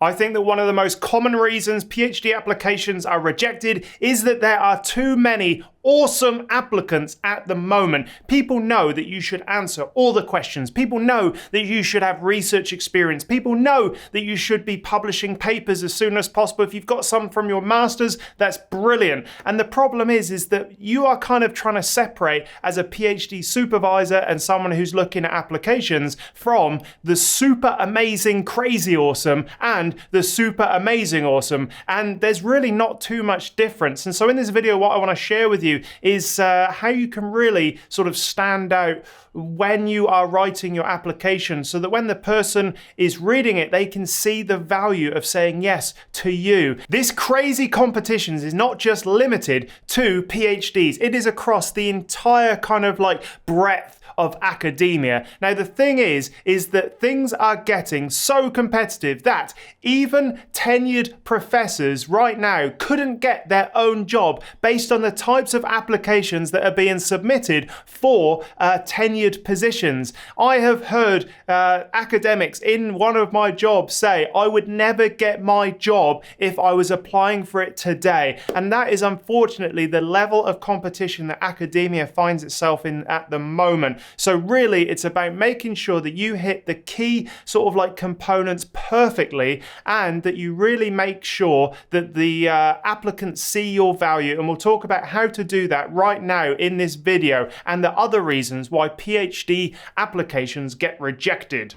I think that one of the most common reasons PhD applications are rejected is that there are too many awesome applicants at the moment. People know that you should answer all the questions. People know that you should have research experience. People know that you should be publishing papers as soon as possible. If you've got some from your masters, that's brilliant. And the problem is that you are kind of trying to separate as a PhD supervisor and someone who's looking at applications from the super amazing crazy awesome and the super amazing awesome. And there's really not too much difference. And so in this video, what I want to share with you is how you can really sort of stand out when you are writing your application, so that when the person is reading it, they can see the value of saying yes to you. This crazy competition is not just limited to PhDs. It is across the entire kind of like breadth of academia. Now, the thing is that things are getting so competitive that even tenured professors right now couldn't get their own job based on the types of applications that are being submitted for tenured positions. I have heard academics in one of my jobs say, I would never get my job if I was applying for it today. And that is unfortunately the level of competition that academia finds itself in at the moment. So really, it's about making sure that you hit the key sort of like components perfectly, and that you really make sure that the applicants see your value. And we'll talk about how to do that right now in this video, and the other reasons why PhD applications get rejected.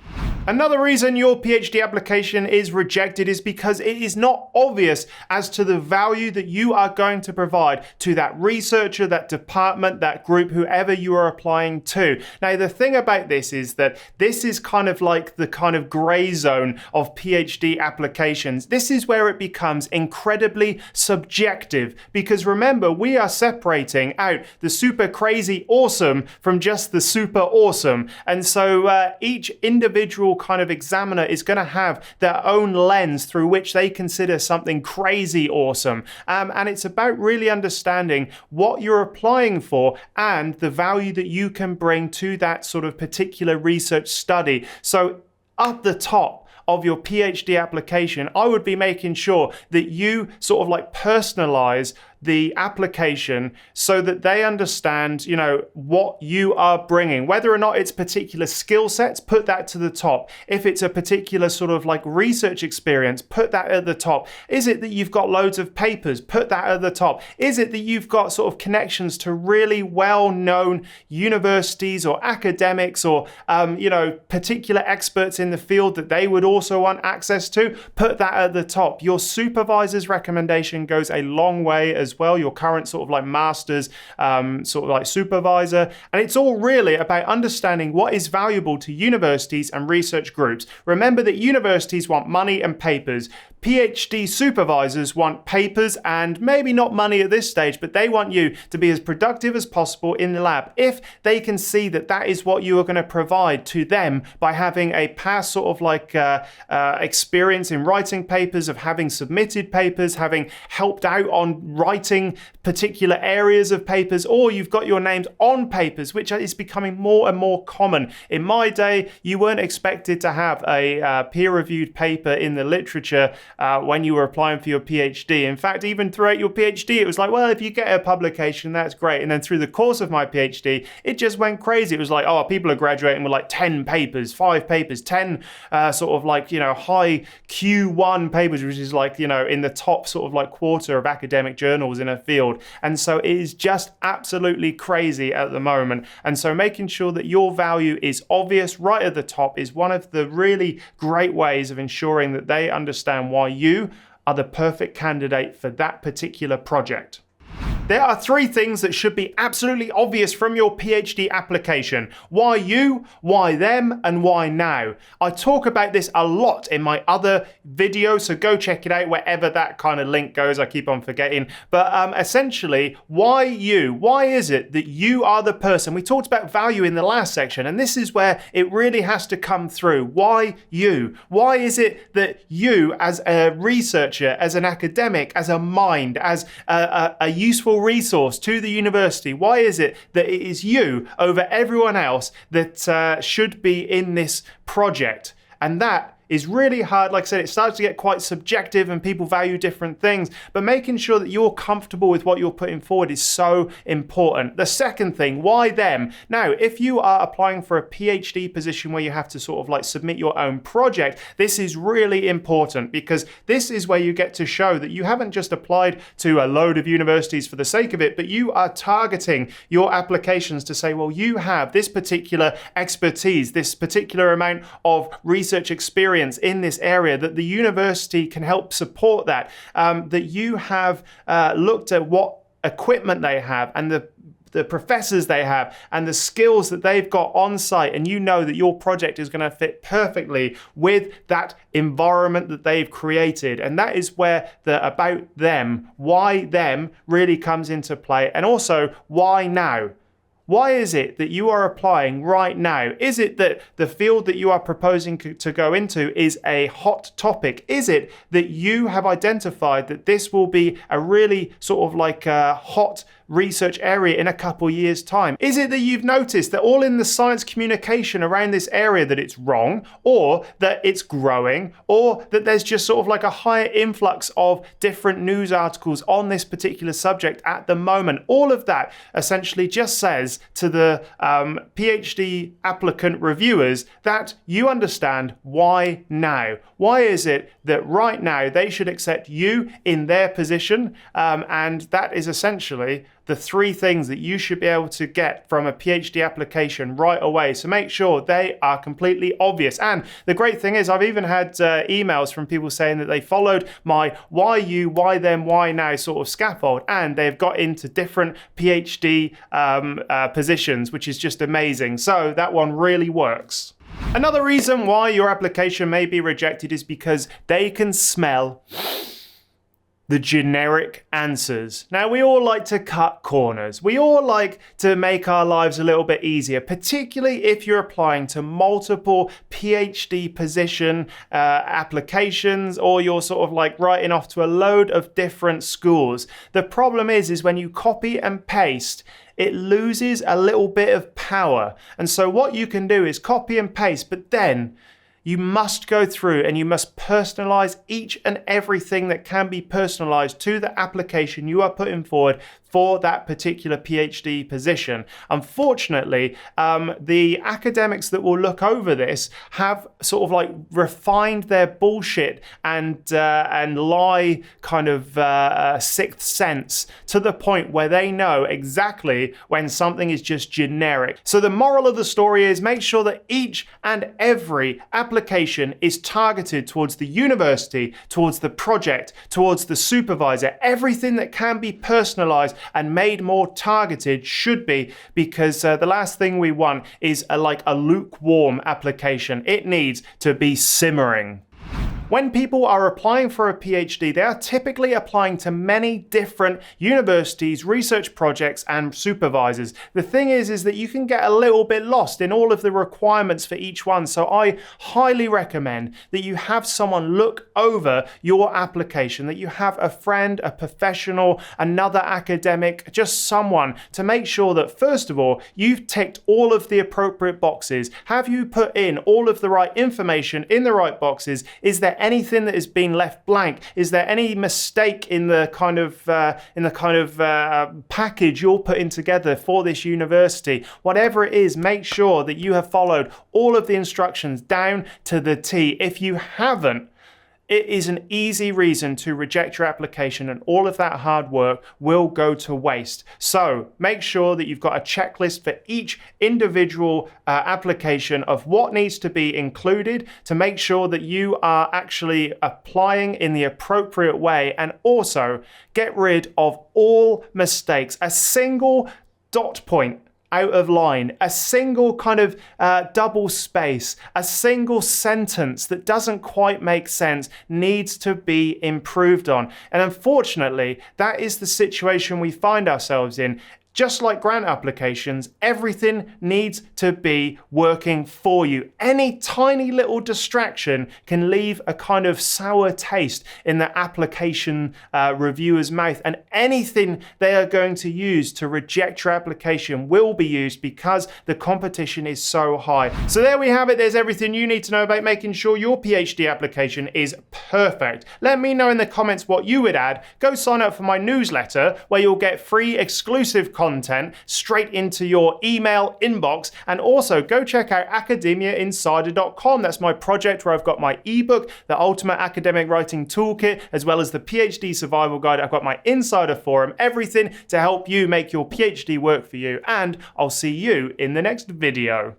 Another reason your PhD application is rejected is because it is not obvious as to the value that you are going to provide to that researcher, that department, that group, whoever you are applying to. Now, the thing about this is that this is kind of like the kind of gray zone of PhD applications. This is where it becomes incredibly subjective, because remember, we are separating out the super crazy awesome from just the super awesome. And so each individual kind of examiner is going to have their own lens through which they consider something crazy awesome. And it's about really understanding what you're applying for and the value that you can bring to that sort of particular research study. So at the top of your PhD application, I would be making sure that you sort of like personalize the application so that they understand, you know, what you are bringing. Whether or not it's particular skill sets, put that to the top. If it's a particular sort of like research experience, put that at the top. Is it that you've got loads of papers? Put that at the top. Is it that you've got sort of connections to really well-known universities or academics or, you know, particular experts in the field that they would also want access to? Put that at the top. Your supervisor's recommendation goes a long way as well, your current sort of like master's sort of like supervisor. And it's all really about understanding what is valuable to universities and research groups. Remember that universities want money and papers. PhD supervisors want papers and maybe not money at this stage, but they want you to be as productive as possible in the lab. If they can see that that is what you are going to provide to them by having a past sort of like experience in writing papers, of having submitted papers, having helped out on writing particular areas of papers, or you've got your names on papers, which is becoming more and more common. In my day, you weren't expected to have a peer-reviewed paper in the literature when you were applying for your PhD. In fact, even throughout your PhD, it was like, well, if you get a publication, that's great. And then through the course of my PhD, it just went crazy. It was like, oh, people are graduating with like 10 papers, 5 papers, 10 sort of like, you know, high Q1 papers, which is like, you know, in the top sort of like quarter of academic journals in a field. And so it is just absolutely crazy at the moment. And so making sure that your value is obvious right at the top is one of the really great ways of ensuring that they understand why you are the perfect candidate for that particular project. There are 3 things that should be absolutely obvious from your PhD application. Why you, why them, and why now. I talk about this a lot in my other videos, so go check it out wherever that kind of link goes. I keep on forgetting. But essentially, why you? Why is it that you are the person? We talked about value in the last section, and this is where it really has to come through. Why you? Why is it that you, as a researcher, as an academic, as a mind, as a useful resource to the university, why is it that it is you over everyone else that should be in this project? And that is really hard. Like I said, it starts to get quite subjective and people value different things, but making sure that you're comfortable with what you're putting forward is so important. The second thing, why them? Now, if you are applying for a PhD position where you have to sort of like submit your own project, this is really important because this is where you get to show that you haven't just applied to a load of universities for the sake of it, but you are targeting your applications to say, well, you have this particular expertise, this particular amount of research experience in this area, that the university can help support that, that you have looked at what equipment they have and the professors they have and the skills that they've got on site, and you know that your project is going to fit perfectly with that environment that they've created. And that is where the about them, why them, really comes into play. And also, why now? Why is it that you are applying right now? Is it that the field that you are proposing to go into is a hot topic? Is it that you have identified that this will be a really sort of like a hot research area in a couple years' time? Is it that you've noticed that all in the science communication around this area that it's wrong, or that it's growing, or that there's just sort of like a higher influx of different news articles on this particular subject at the moment? All of that essentially just says to the PhD applicant reviewers that you understand why now. Why is it that right now they should accept you in their position? And that is essentially the three things that you should be able to get from a PhD application right away. So make sure they are completely obvious. And the great thing is I've even had emails from people saying that they followed my why you, why them, why now sort of scaffold, and they've got into different PhD positions, which is just amazing. So that one really works. Another reason why your application may be rejected is because they can smell the generic answers. Now, we all like to cut corners. We all like to make our lives a little bit easier, particularly if you're applying to multiple PhD position applications, or you're sort of like writing off to a load of different schools. The problem is when you copy and paste, it loses a little bit of power. And so what you can do is copy and paste, but then you must go through and you must personalize each and everything that can be personalized to the application you are putting forward for that particular PhD position. Unfortunately, the academics that will look over this have sort of like refined their bullshit and lie kind of sixth sense to the point where they know exactly when something is just generic. So the moral of the story is make sure that each and every application is targeted towards the university, towards the project, towards the supervisor. Everything that can be personalized and made more targeted should be, because the last thing we want is like a lukewarm application. It needs to be simmering. When people are applying for a PhD, they are typically applying to many different universities, research projects, and supervisors. The thing is that you can get a little bit lost in all of the requirements for each one. So I highly recommend that you have someone look over your application, that you have a friend, a professional, another academic, just someone to make sure that, first of all, you've ticked all of the appropriate boxes. Have you put in all of the right information in the right boxes? Is there anything that has been left blank? Is there any mistake in the kind of package you're putting together for this university? Whatever it is, make sure that you have followed all of the instructions down to the T. If you haven't, it is an easy reason to reject your application, and all of that hard work will go to waste. So make sure that you've got a checklist for each individual application of what needs to be included to make sure that you are actually applying in the appropriate way, and also get rid of all mistakes. A single dot point out of line, a single kind of double space, a single sentence that doesn't quite make sense needs to be improved on. And unfortunately, that is the situation we find ourselves in. just like grant applications, everything needs to be working for you. Any tiny little distraction can leave a kind of sour taste in the application reviewer's mouth, and anything they are going to use to reject your application will be used because the competition is so high. So there we have it. There's everything you need to know about making sure your PhD application is perfect. Let me know in the comments what you would add. Go sign up for my newsletter where you'll get free exclusive content straight into your email inbox, and also go check out academiainsider.com. That's my project where I've got my ebook, the Ultimate Academic Writing Toolkit, as well as the PhD Survival Guide. I've got my Insider Forum, everything to help you make your PhD work for you, and I'll see you in the next video.